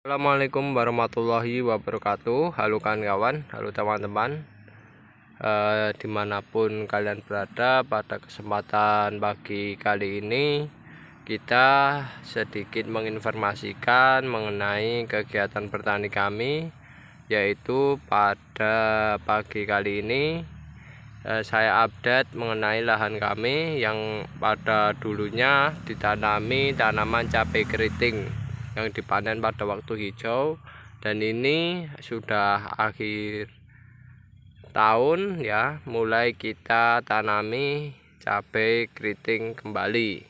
Assalamualaikum warahmatullahi wabarakatuh. Halo kawan-kawan, halo teman-teman, dimanapun kalian berada. Pada kesempatan pagi kali ini kita sedikit menginformasikan mengenai kegiatan bertani kami, yaitu pada pagi kali ini saya update mengenai lahan kami yang pada dulunya ditanami tanaman cabai keriting yang dipanen pada waktu hijau, dan ini sudah akhir tahun ya, mulai kita tanami cabai keriting kembali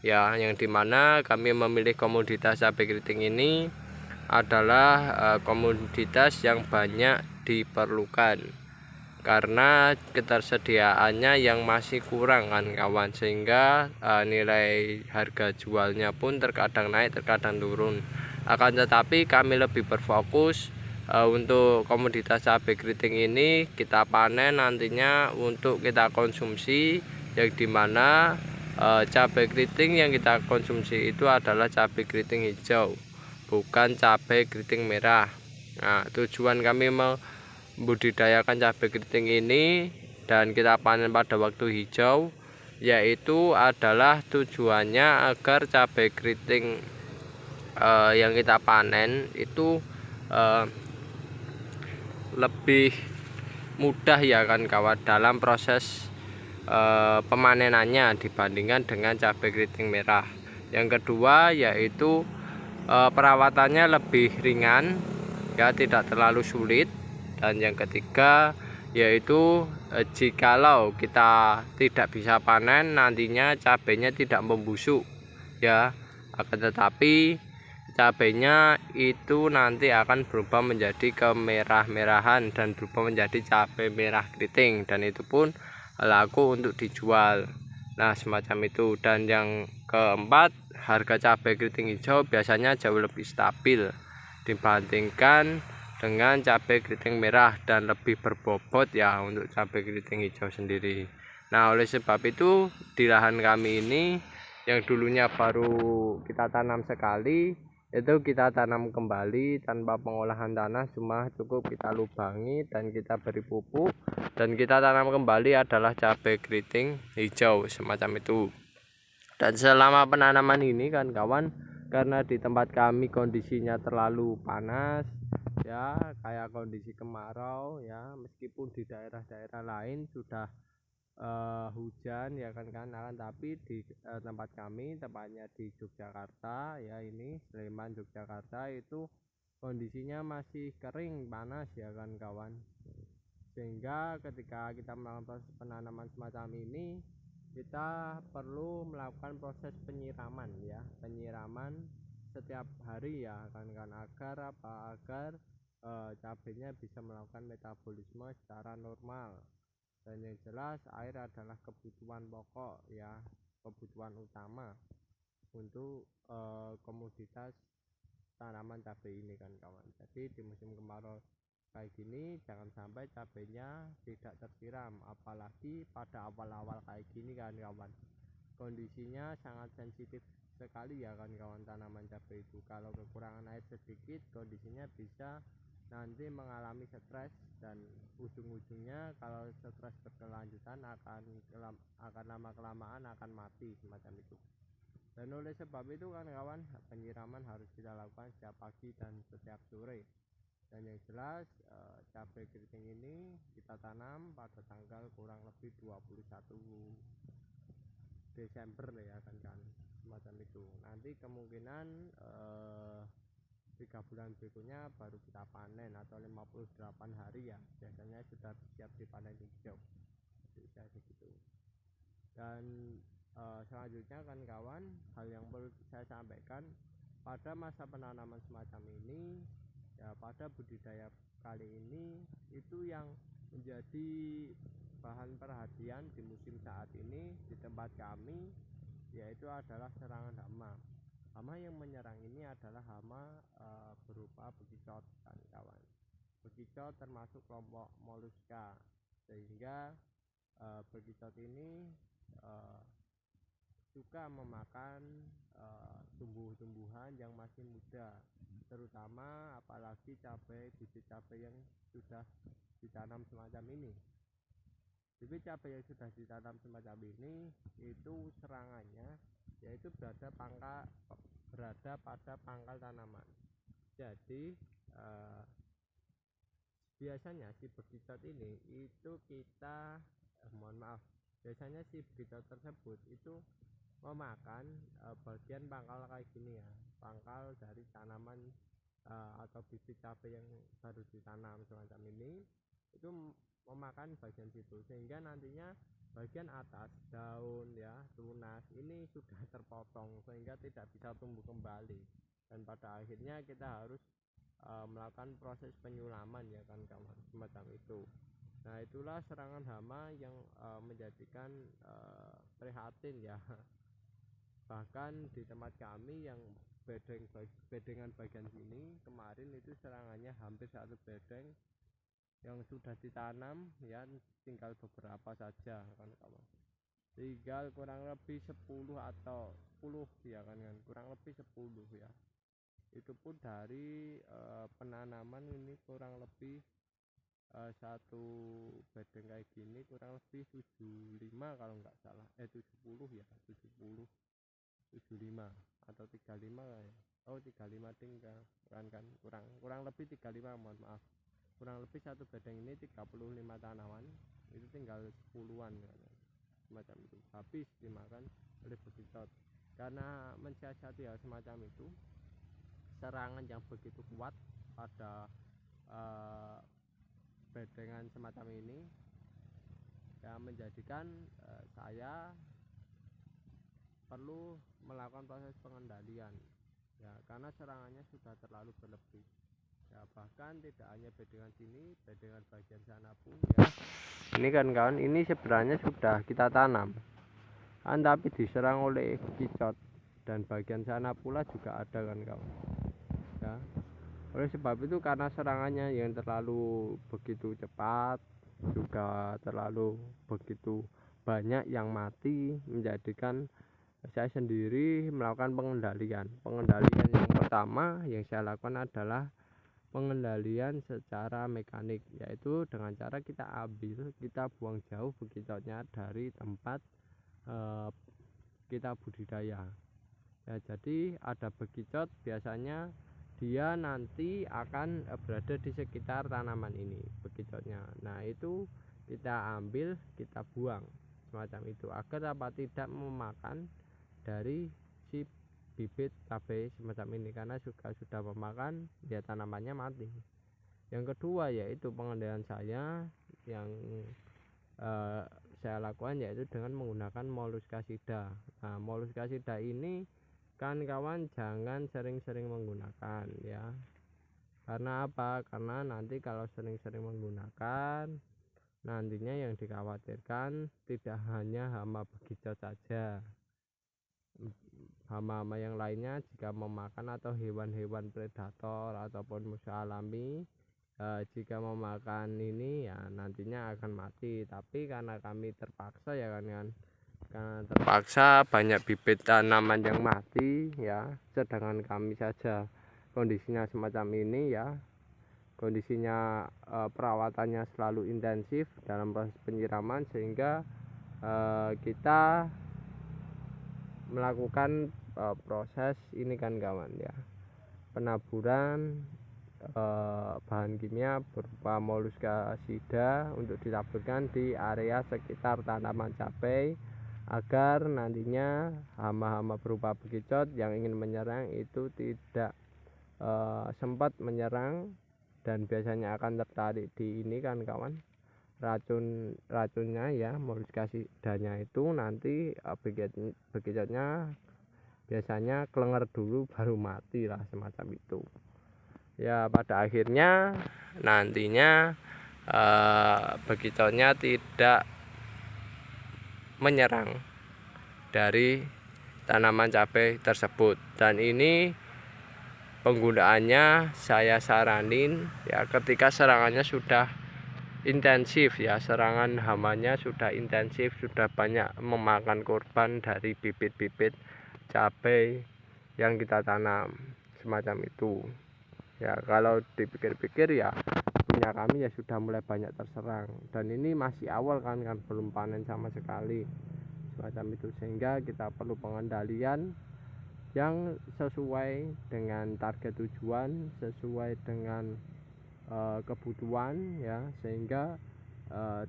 ya, yang dimana kami memilih komoditas cabai keriting ini adalah komoditas yang banyak diperlukan karena ketersediaannya yang masih kurang kan kawan, sehingga nilai harga jualnya pun terkadang naik terkadang turun. Akan tetapi kami lebih berfokus untuk komoditas cabai keriting ini kita panen nantinya untuk kita konsumsi, yang dimana cabai keriting yang kita konsumsi itu adalah cabai keriting hijau, bukan cabai keriting merah. Nah, tujuan kami membudidayakan cabai keriting ini dan kita panen pada waktu hijau, yaitu adalah tujuannya agar cabai keriting yang kita panen itu lebih mudah ya kan kawan dalam proses pemanenannya dibandingkan dengan cabai keriting merah. Yang kedua yaitu perawatannya lebih ringan ya, tidak terlalu sulit. Dan yang ketiga yaitu jikalau kita tidak bisa panen, nantinya cabainya tidak membusuk ya, akan tetapi cabainya itu nanti akan berubah menjadi kemerah-merahan dan berubah menjadi cabai merah keriting, dan itu pun laku untuk dijual. Nah, semacam itu. Dan yang keempat, harga cabai keriting hijau biasanya jauh lebih stabil dibandingkan dengan cabai keriting merah dan lebih berbobot ya untuk cabai keriting hijau sendiri. Nah, oleh sebab itu di lahan kami ini yang dulunya baru kita tanam sekali, itu kita tanam kembali tanpa pengolahan tanah, cuma cukup kita lubangi dan kita beri pupuk dan kita tanam kembali adalah cabai keriting hijau semacam itu. Dan selama penanaman ini kan kawan, karena di tempat kami kondisinya terlalu panas ya, kayak kondisi kemarau ya, meskipun di daerah-daerah lain sudah hujan ya kan, tapi di tempat kami, tepatnya di Yogyakarta ya, ini Sleman Yogyakarta, itu kondisinya masih kering panas ya kan kawan, sehingga ketika kita melakukan proses penanaman semacam ini kita perlu melakukan proses penyiraman ya, penyiraman setiap hari ya kan, agar cabainya bisa melakukan metabolisme secara normal. Dan yang jelas air adalah kebutuhan pokok ya, kebutuhan utama untuk komoditas tanaman cabai ini kan kawan. Jadi di musim kemarau kayak gini jangan sampai cabainya tidak tersiram, apalagi pada awal-awal kayak gini kan kawan, kondisinya sangat sensitif sekali ya kan kawan, tanaman cabai itu kalau kekurangan air sedikit kondisinya bisa nanti mengalami stres, dan ujung-ujungnya kalau stres berkelanjutan akan lama kelamaan akan mati semacam itu. Dan oleh sebab itu kan kawan, penyiraman harus kita lakukan setiap pagi dan setiap sore. Dan yang jelas cabai keriting ini kita tanam pada tanggal kurang lebih 21 Desember ya kan, semacam itu. Nanti kemungkinan 3 bulan berikutnya baru kita panen, atau 58 hari ya biasanya sudah siap dipanen hijau, bisa segitu. Dan selanjutnya kan kawan, hal yang perlu saya sampaikan pada masa penanaman semacam ini ya, pada budidaya kali ini itu yang menjadi bahan perhatian di musim saat ini di tempat kami, yaitu adalah serangan hama. Hama yang menyerang ini adalah hama berupa bekicot kan kawan. Bekicot termasuk kelompok moluska, sehingga bekicot ini suka memakan tumbuh-tumbuhan yang masih muda terutama apalagi bibit cabai yang sudah ditanam semacam ini. Bibit cabai yang sudah ditanam semacam ini itu serangannya yaitu berada pada pangkal tanaman. Jadi biasanya si bekicot ini itu kita biasanya si bekicot tersebut itu memakan bagian pangkal kayak gini ya, pangkal dari tanaman atau bibit cabai yang baru ditanam semacam ini, itu memakan bagian situ, sehingga nantinya bagian atas daun ya, tunas ini sudah terpotong sehingga tidak bisa tumbuh kembali, dan pada akhirnya kita harus melakukan proses penyulaman ya kan kawan, semacam itu. Nah itulah serangan hama yang menjadikan prihatin ya. Bahkan di tempat kami yang bedengan bagian sini kemarin itu serangannya hampir 1 bedeng yang sudah ditanam ya, tinggal beberapa saja kan kawan, tinggal kurang lebih 10 atau 10 ya kan, kurang lebih 10 ya. Itu pun dari penanaman ini kurang lebih 1 bedeng kayak gini kurang lebih 75 kalau nggak salah, 70 ya, 75 atau 35 ya. Oh 35 tinggal kan kurang lebih 35, mohon maaf, kurang lebih 1 bedeng ini 35 tanaman, itu tinggal 10-an ya, semacam itu habis dimakan oleh bekicot. Karena mensiasati hal semacam itu, serangan yang begitu kuat pada bedengan semacam ini yang menjadikan saya perlu melakukan proses pengendalian ya, karena serangannya sudah terlalu berlebih ya. Bahkan tidak hanya bedengan sini, bedengan bagian sana pun ya, ini kan kawan, ini sebenarnya sudah kita tanam kan, tapi diserang oleh bekicot, dan bagian sana pula juga ada kan kawan ya. Oleh sebab itu, karena serangannya yang terlalu begitu cepat, juga terlalu begitu banyak yang mati, menjadikan saya sendiri melakukan pengendalian yang pertama yang saya lakukan adalah pengendalian secara mekanik, yaitu dengan cara kita buang jauh bekicotnya dari tempat kita budidaya ya. Jadi ada bekicot biasanya dia nanti akan berada di sekitar tanaman ini bekicotnya. Nah itu kita ambil, kita buang semacam itu, agar tidak memakan dari si bibit cabai semacam ini, karena sudah memakan ya, tanamannya mati. Yang kedua yaitu pengendalian saya yang saya lakukan yaitu dengan menggunakan molluscasida. Nah molluscasida ini kan kawan, jangan sering-sering menggunakan ya. Karena apa? Karena nanti kalau sering-sering menggunakan, nantinya yang dikhawatirkan tidak hanya hama bekicot saja, hama-hama yang lainnya jika memakan, atau hewan-hewan predator ataupun musuh alami jika memakan ini ya nantinya akan mati. Tapi karena kami terpaksa ya kan, karena terpaksa banyak bibit tanaman yang mati ya, sedangkan kami saja kondisinya semacam ini ya, kondisinya perawatannya selalu intensif dalam proses penyiraman, sehingga kita melakukan proses ini kan kawan ya, penaburan bahan kimia berupa molluscasida untuk ditaburkan di area sekitar tanaman cabai, agar nantinya hama-hama berupa bekicot yang ingin menyerang itu tidak sempat menyerang, dan biasanya akan tertarik di ini kan kawan, racunnya ya, molluscasidanya itu nanti bekicotnya biasanya kelenger dulu baru mati lah, semacam itu ya. Pada akhirnya nantinya bekicotnya tidak menyerang dari tanaman cabai tersebut, dan ini penggunaannya saya saranin ya ketika serangannya sudah intensif ya, serangan hamanya sudah intensif, sudah banyak memakan korban dari bibit-bibit cabai yang kita tanam semacam itu. Ya kalau dipikir-pikir ya punya kami ya sudah mulai banyak terserang, dan ini masih awal kan belum panen sama sekali semacam itu, sehingga kita perlu pengendalian yang sesuai dengan target tujuan, sesuai dengan kebutuhan ya, sehingga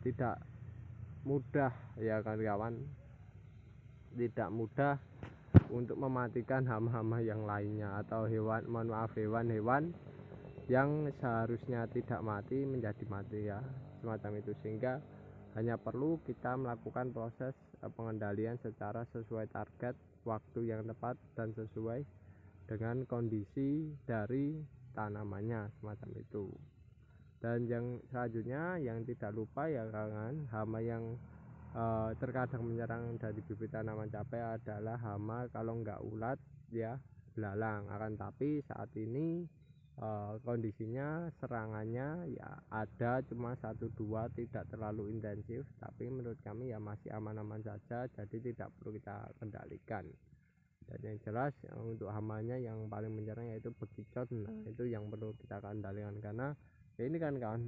tidak mudah ya kawan-kawan, tidak mudah untuk mematikan hama-hama yang lainnya atau hewan-hewan yang seharusnya tidak mati menjadi mati ya, semacam itu. Sehingga hanya perlu kita melakukan proses pengendalian secara sesuai target, waktu yang tepat, dan sesuai dengan kondisi dari tanamannya, semacam itu. Dan yang selanjutnya yang tidak lupa ya kawan, hama yang terkadang menyerang dari bibit tanaman cabai adalah hama, kalau nggak ulat ya belalang. Akan tapi saat ini kondisinya serangannya ya ada cuma 1-2, tidak terlalu intensif, tapi menurut kami ya masih aman-aman saja, jadi tidak perlu kita kendalikan. Dan yang jelas untuk hamanya yang paling menyerang yaitu bekicot. Nah itu yang perlu kita kendalikan, karena ini kan kawan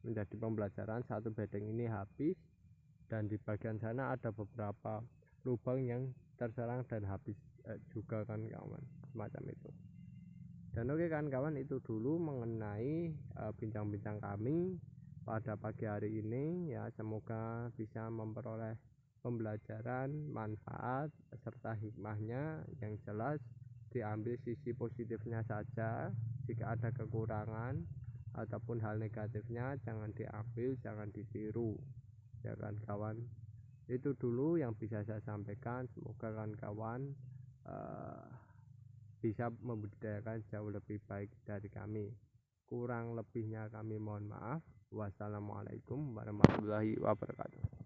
menjadi pembelajaran, satu bedeng ini habis dan di bagian sana ada beberapa lubang yang terserang dan habis juga kan kawan, semacam itu. Dan oke kan kawan, itu dulu mengenai bincang-bincang kami pada pagi hari ini ya. Semoga bisa memperoleh pembelajaran, manfaat, serta hikmahnya. Yang jelas diambil sisi positifnya saja, jika ada kekurangan ataupun hal negatifnya jangan diambil, jangan ditiru ya kan kawan. Itu dulu yang bisa saya sampaikan. Semoga kawan-kawan bisa membudidayakan jauh lebih baik dari kami. Kurang lebihnya kami mohon maaf. Wassalamualaikum warahmatullahi wabarakatuh.